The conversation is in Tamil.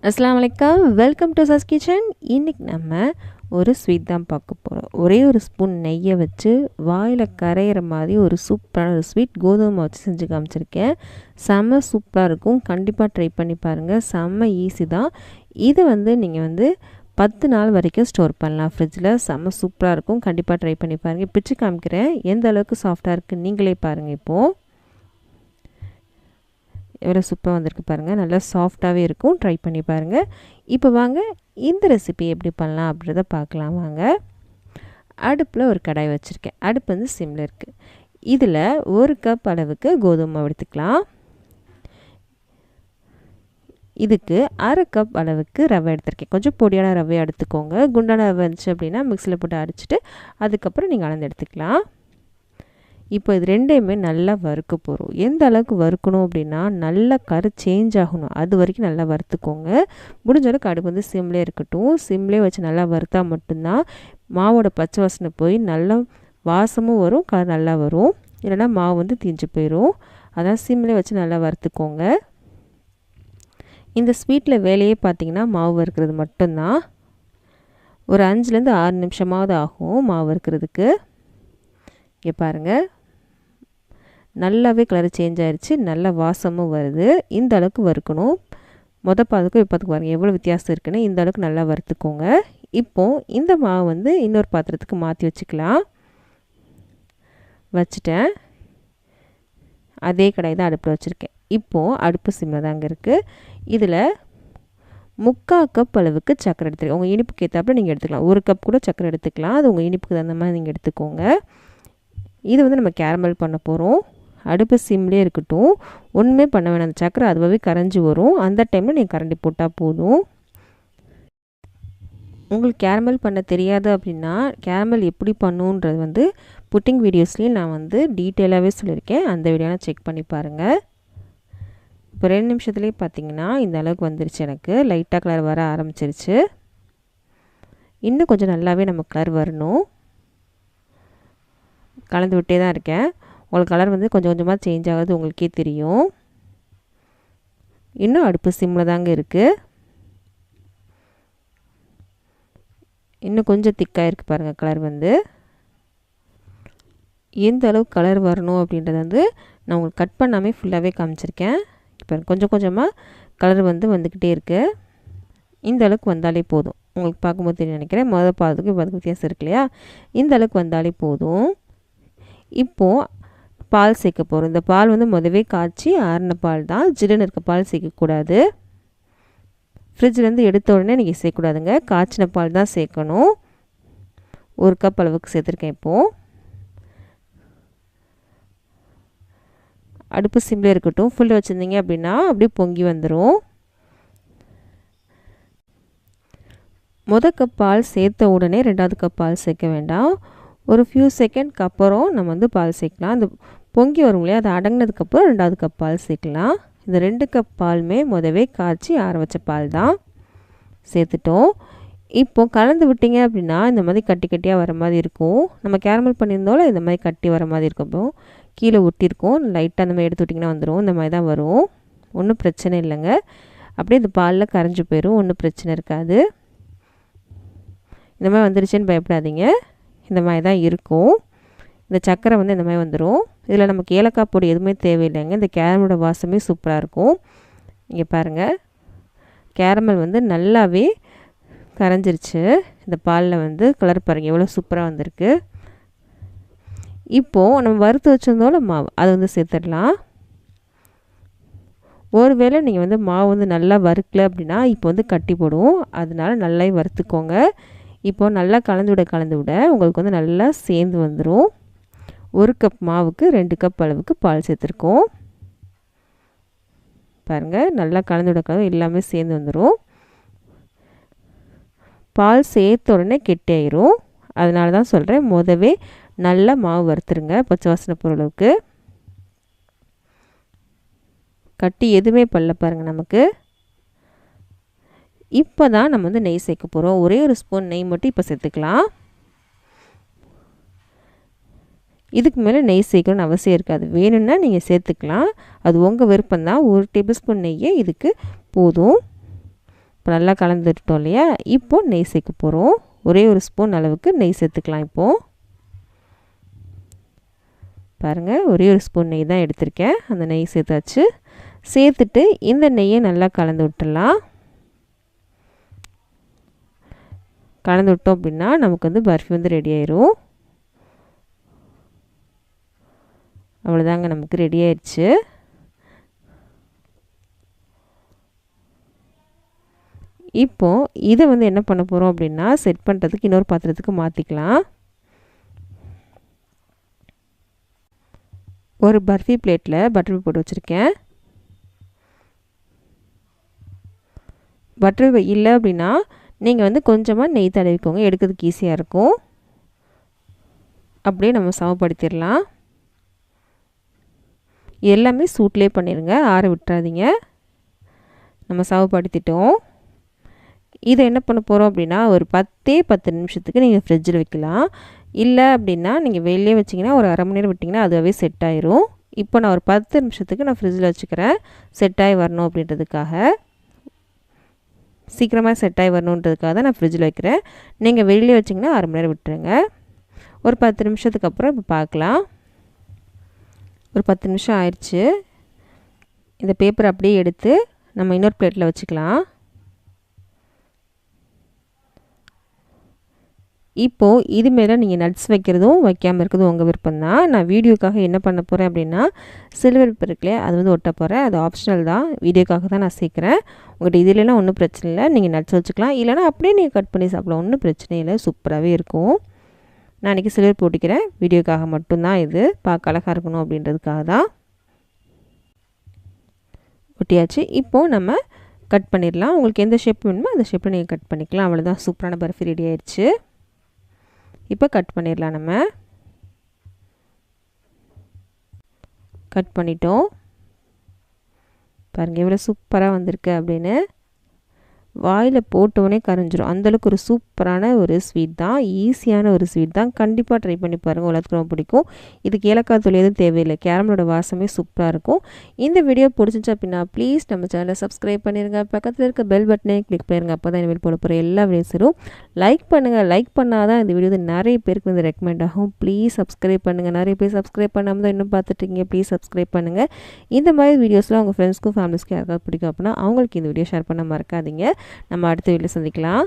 அஸ்ஸலாமு அலைக்கும். வெல்கம் டு சஸ் கிச்சன். இன்றைக்கி நம்ம ஒரு ஸ்வீட் தான் பார்க்க போகிறோம். ஒரே ஒரு ஸ்பூன் நெய்யை வச்சு வாயில் கரையிற மாதிரி ஒரு சூப்பரான ஒரு ஸ்வீட் கோதுமை வச்சு செஞ்சு காமிச்சிருக்கேன். செம்ம சூப்பராக இருக்கும். கண்டிப்பாக ட்ரை பண்ணி பாருங்கள். செம்ம ஈஸி தான். இதை நீங்கள் 10 நாள் வரைக்கும் ஸ்டோர் பண்ணலாம் ஃப்ரிட்ஜில். செம்ம சூப்பராக இருக்கும். கண்டிப்பாக ட்ரை பண்ணி பாருங்கள். பிச்சு காமிக்கிறேன் எந்த அளவுக்கு சாஃப்டாக இருக்குது நீங்களே பாருங்கள். இப்போது எவ்வளோ சூப்பராக வந்திருக்கு பாருங்கள். நல்லா சாஃப்டாகவே இருக்கும். ட்ரை பண்ணி பாருங்கள். இப்போ வாங்க இந்த ரெசிபி எப்படி பண்ணலாம் அப்படின்றத பார்க்கலாம் வாங்க. அடுப்பில் ஒரு கடாய் வச்சுருக்கேன். அடுப்பு சிம்மில் இருக்குது. இதில் 1 கப் அளவுக்கு கோதுமை எடுத்துக்கலாம். இதுக்கு 1/2 கப் அளவுக்கு ரவை எடுத்துருக்கேன். கொஞ்சம் பொடியான ரவையை எடுத்துக்கோங்க. குண்டான ரவை இருந்துச்சு அப்படின்னா மிக்சியில் போட்டு அரைச்சிட்டு அதுக்கப்புறம் நீங்கள் அளந்து எடுத்துக்கலாம். இப்போ இது ரெண்டையுமே நல்லா வறுக்க போகிறோம். எந்த அளவுக்கு வறுக்கணும் அப்படின்னா நல்லா கரு சேஞ்ச் ஆகணும். அது வரைக்கும் நல்லா வறுத்துக்கோங்க. முடிஞ்ச அளவுக்கு அடுப்பு சிம்லே இருக்கட்டும். சிம்லே வச்சு நல்லா வறுத்தா மட்டும்தான் மாவோட பச்சை வாசனை போய் நல்லா வாசமும் வரும், கலர் நல்லா வரும். இல்லைனா மாவு தீஞ்சு போயிடும். அதான் சிம்லே வச்சு நல்லா வறுத்துக்கோங்க. இந்த ஸ்வீட்டில் வேலையே பார்த்திங்கன்னா மாவு வறுக்கிறது மட்டும்தான். ஒரு 5லேருந்து 6 நிமிஷமாவது ஆகும் மாவு வறுக்கிறதுக்கு. இங்கே பாருங்கள், நல்லாவே கலர் சேஞ்ச் ஆகிடுச்சு. நல்ல வாசமும் வருது. இந்த அளவுக்கு வறுக்கணும். பாதுக்கும் இப்போதுக்கு பாருங்கள் எவ்வளோ வித்தியாசம் இருக்குன்னு. இந்த அளவுக்கு நல்லா வறுத்துக்கோங்க. இப்போது இந்த மாவு இன்னொரு பாத்திரத்துக்கு மாற்றி வச்சுக்கலாம். வச்சுட்டேன். அதே கடாய் தான் அடுப்பில் வச்சுருக்கேன். இப்போது அடுப்பு சிம்மில் தாங்க இருக்குது. இதில் 3/4 கப் அளவுக்கு சர்க்கரை எடுத்துக்கலாம். உங்கள் இனிப்புக்கு ஏற்றாப்புல நீங்கள் எடுத்துக்கலாம். 1 கப் கூட சர்க்கரை எடுத்துக்கலாம். அது உங்கள் இனிப்புக்கு தகுந்த மாதிரி நீங்கள் எடுத்துக்கோங்க. இது நம்ம கேரமல் பண்ண போகிறோம். அடுப்பு சிம்லேயே இருக்கட்டும். ஒன்றுமே பண்ண வேணாம். அந்த சர்க்கரை அதுவாகவே கரைஞ்சி வரும். அந்த டைமில் நீங்கள் கரண்டி போட்டால் போதும். உங்களுக்கு கேரமல் பண்ண தெரியாது அப்படின்னா கேரமல் எப்படி பண்ணுன்றது புட்டிங் வீடியோஸ்லேயும் நான் டீட்டெயிலாகவே சொல்லியிருக்கேன். அந்த வீடியோலாம் செக் பண்ணி பாருங்கள். இப்போ 2 நிமிஷத்துலேயே பார்த்தீங்கன்னா இந்த அளவுக்கு வந்துருச்சு. எனக்கு லைட்டாக கலர் வர ஆரம்பிச்சிருச்சு. இன்னும் கொஞ்சம் நல்லாவே நம்ம கலர் வரணும். கலந்து விட்டே தான் இருக்கேன். உங்களுக்கு கலர் கொஞ்சம் கொஞ்சமாக சேஞ்ச் ஆகுது, உங்களுக்கே தெரியும். இன்னும் அடுப்பு சிம்மில் தாங்க இருக்குது. இன்னும் கொஞ்சம் திக்காக இருக்குது பாருங்கள். கலர் எந்த அளவுக்கு கலர் வரணும் அப்படின்றது நான் உங்களுக்கு கட் பண்ணாமே ஃபுல்லாகவே காமிச்சிருக்கேன். இப்போ கொஞ்சம் கொஞ்சமாக கலர் வந்துக்கிட்டே இருக்குது. இந்த அளவுக்கு வந்தாலே போதும். உங்களுக்கு பார்க்கும்போது தெரியும் நினைக்கிறேன். பாதத்துக்கு இப்போ வித்தியாசம் இருக்கு இல்லையா? இந்த அளவுக்கு வந்தாலே போதும். இப்போது பால் சேர்க்க போகிறோம். இந்த பால் முதவே காய்ச்சி ஆறின பால் தான். ஜில்லுன்னு இருக்க பால் சேர்க்கக்கூடாது. ஃப்ரிட்ஜிலேருந்து எடுத்த உடனே நீங்கள் சேர்க்கக்கூடாதுங்க. காய்ச்சின பால் தான் சேர்க்கணும். 1 கப் அளவுக்கு சேர்த்துருக்கேன். இப்போது அடுப்பு சிம்லே இருக்கட்டும். ஃபுல்லில் வச்சுருந்தீங்க அப்படின்னா அப்படியே பொங்கி வந்துடும். 1 கப் பால் சேர்த்த உடனே 2வது கப் பால் சேர்க்க வேண்டாம். ஒரு ஃபியூ செகண்ட்க்கு அப்புறம் நம்ம பால் சேர்க்கலாம். அந்த பொங்கி வரும் இல்லையா, அது அடங்கினதுக்கப்புறம் 2வது கப் பால் சேர்க்கலாம். இந்த 2 கப் பாலுமே முதவே காய்ச்சி ஆற வச்ச பால் தான் சேர்த்துட்டோம். இப்போது கலந்து விட்டீங்க அப்படின்னா இந்த மாதிரி கட்டி கட்டியாக வர மாதிரி இருக்கும். நம்ம கேரமல் பண்ணியிருந்தோம்ல, இந்த மாதிரி கட்டி வர மாதிரி இருக்கும். இப்போ கீழே ஒட்டியிருக்கும். லைட்டாக அந்த மாதிரி எடுத்து விட்டிங்கன்னா வந்துடும். இந்த மாதிரி தான் வரும். ஒன்றும் பிரச்சனை இல்லைங்க. அப்படியே இந்த பாலில் கரைஞ்சி போயிடும். ஒன்றும் பிரச்சனை இருக்காது. இந்த மாதிரி வந்துருச்சுன்னு பயப்படாதீங்க. இந்த மாதிரி தான் இருக்கும். இந்த சர்க்கரை இந்த மாதிரி வந்துடும். இதில் நமக்கு ஏலக்காய் பொடி எதுவுமே தேவையில்லைங்க. இந்த கேரமலோட வாசமே சூப்பராக இருக்கும். இங்கே பாருங்கள், கேரமல் நல்லாவே கரைஞ்சிருச்சு. இந்த பாலில் கலர் பாருங்கள் எவ்வளோ சூப்பராக வந்திருக்கு. இப்போது நம்ம வறுத்து வச்சுருந்தோம்ல மாவு, அதை சேர்த்துடலாம். ஒருவேளை நீங்கள் மாவு நல்லா வறுக்கல அப்படின்னா இப்போ கட்டி போடும். அதனால நல்லா வறுத்துக்கோங்க. இப்போது நல்லா கலந்து விட உங்களுக்கு நல்லா சேர்ந்து வந்துடும். 1 கப் மாவுக்கு 2 கப் அளவுக்கு பால் சேர்த்துருக்கோம். பாருங்கள், நல்லா கலந்து விட எல்லாமே சேர்ந்து வந்துடும். பால் சேர்த்த உடனே கெட்டியாயிரும். அதனால தான் சொல்கிறேன், முதவே நல்லா மாவு வறுத்துருங்க. பச்சை வாசனை போகிற அளவுக்கு. கட்டி எதுவுமே பல்ல பாருங்கள் நமக்கு. இப்போ தான் நம்ம நெய் சேர்க்க போகிறோம். ஒரே ஒரு ஸ்பூன் நெய் மட்டும் இப்போ சேர்த்துக்கலாம். இதுக்கு மேலே நெய் சேர்க்கணும்னு அவசியம் இருக்காது. வேணும்னா நீங்கள் சேர்த்துக்கலாம். அது உங்கள் விருப்பம்தான். 1 டேபிள் ஸ்பூன் நெய்யே இதுக்கு போதும். இப்போ நல்லா கலந்துட்டோம் இல்லையா? இப்போது நெய் சேர்க்க போகிறோம். ஒரே ஒரு ஸ்பூன் அளவுக்கு நெய் சேர்த்துக்கலாம். இப்போது பாருங்கள், ஒரே ஒரு ஸ்பூன் நெய் தான் எடுத்திருக்கேன். அந்த நெய் சேர்த்தாச்சு. சேர்த்துட்டு இந்த நெய்யை நல்லா கலந்து விட்டுடலாம். கலந்து விட்டோம் அப்படின்னா நமக்கு வந்து பர்ஃபி வந்து ரெடி ஆயிரும். அவ்வளோதாங்க, நமக்கு ரெடி ஆயிடுச்சு. இப்போது இதை வந்து என்ன பண்ண போகிறோம் அப்படின்னா, செட் பண்ணுறதுக்கு இன்னொரு பாத்திரத்துக்கு மாற்றிக்கலாம். ஒரு பர்ஃபி பிளேட்டில் பட்டர் போட்டு வச்சுருக்கேன். பட்டர் இல்லை அப்படின்னா நீங்கள் வந்து கொஞ்சமாக நெய் தடவிக்கோங்க, எடுக்கிறதுக்கு ஈஸியாக இருக்கும். அப்படியே நம்ம சமப்படுத்திடலாம். எல்லாமே சூட்லேயே பண்ணிடுங்க, ஆற விட்டுறாதீங்க. நம்ம சமப்படுத்திட்டோம். இதை என்ன பண்ண போகிறோம் அப்படின்னா, ஒரு 10 நிமிஷத்துக்கு நீங்கள் ஃப்ரிட்ஜில் வைக்கலாம். இல்லை அப்படின்னா நீங்கள் வெளியே வச்சிங்கன்னா ஒரு அரை மணி நேரம் விட்டிங்கன்னா அதுவாகவே செட் ஆயிரும். இப்போ நான் ஒரு 10 நிமிஷத்துக்கு நான் ஃப்ரிட்ஜில் வச்சுக்கிறேன், செட் ஆகி வரணும் அப்படின்றதுக்காக. சீக்கிரமாக செட் ஆகி வரணுன்றதுக்காக தான் நான் ஃப்ரிட்ஜில் வைக்கிறேன். நீங்கள் வெளியே வச்சிங்கன்னா அரை மணி நேரம் விட்டுருங்க. ஒரு 10 நிமிஷத்துக்கு அப்புறம் இப்போ பார்க்கலாம். ஒரு 10 நிமிஷம் ஆயிடுச்சு. இந்த பேப்பர் அப்படியே எடுத்து நம்ம இன்னொரு பிளேட்டில் வச்சுக்கலாம். இப்போது இது மேலே நீங்கள் நட்ஸ் வைக்கிறதும் வைக்காமல் இருக்கிறதும் உங்கள் விருப்பம் தான். நான் வீடியோக்காக என்ன பண்ண போகிறேன் அப்படின்னா, சில்வர் பேப்பர் இருக்குல்லையா, அது வந்து ஒட்ட போகிறேன். அது ஆப்ஷனல் தான், வீடியோக்காக தான் நான் சேர்க்குறேன். உங்கள்கிட்ட இதிலலாம் ஒன்றும் பிரச்சனை இல்லை, நீங்கள் நட்ஸ் வச்சுக்கலாம். இல்லைனா அப்படியே நீங்கள் கட் பண்ணி சாப்பிடலாம், ஒன்றும் பிரச்சனை இல்லை, சூப்பராகவே இருக்கும். நான் இன்றைக்கி சில்வர் போட்டிக்கிறேன், வீடியோக்காக மட்டும்தான். இது பார்க்க அழகாக இருக்கணும் அப்படின்றதுக்காக தான். ஒட்டியாச்சு. இப்போது நம்ம கட் பண்ணிடலாம். உங்களுக்கு எந்த ஷேப் வேணுமோ அந்த ஷேப்பில் நீங்கள் கட் பண்ணிக்கலாம். அவ்வளோதான், சூப்பரான பர்ஃபி ரெடி ஆயிடுச்சு. இப்போ கட் பண்ணிடலாம். நம்ம கட் பண்ணிட்டோம். பாருங்கள் எவ்வளோ சூப்பராக வந்திருக்கு அப்படின்னு. வாயில் போட்டோடனே கரைஞ்சிரும், அந்தளவுக்கு ஒரு சூப்பரான ஒரு ஸ்வீட் தான், ஈஸியான ஒரு ஸ்வீட் தான். கண்டிப்பாக ட்ரை பண்ணி பாருங்கள், எல்லாத்துக்கும் ரொம்ப பிடிக்கும். இதுக்கு ஏலக்காய் தூள் எதுவும் தேவையில்லை, கேரமலோட வாசமே சூப்பராக இருக்கும். இந்த வீடியோ பிடிச்சிச்சு அப்படின்னா ப்ளீஸ் நம்ம சேனலை சப்ஸ்கிரைப் பண்ணிடுங்க, பக்கத்தில் இருக்க பெல் பட்டனை கிளிக் பண்ணிடுங்க. அப்போ தான் இனிமேல் போட போகிற எல்லா வீடியோஸும் லைக் பண்ணுங்கள். லைக் பண்ணால் தான் இந்த வீடியோ வந்து நிறைய பேருக்கு வந்து ரெக்கமெண்ட் ஆகும். ப்ளீஸ் சப்ஸ்கிரைப் பண்ணுங்கள். நிறைய பேர் சப்ஸ்கிரைப் பண்ணாமல் தான் இன்னும் பார்த்துட்டீங்க, ப்ளீஸ் சப்ஸ்கிரைப் பண்ணுங்கள். இந்த மாதிரி வீடியோஸ்லாம் உங்கள் ஃப்ரெண்ட்ஸ்க்கும் ஃபேமிலிஸ்க்கும் யாருக்காவது பிடிக்கும் அப்படின்னா அவங்களுக்கு இந்த வீடியோ ஷேர் பண்ண மறக்காதீங்க. நம்ம அடுத்த வீடியோவில் சந்திக்கலாம்.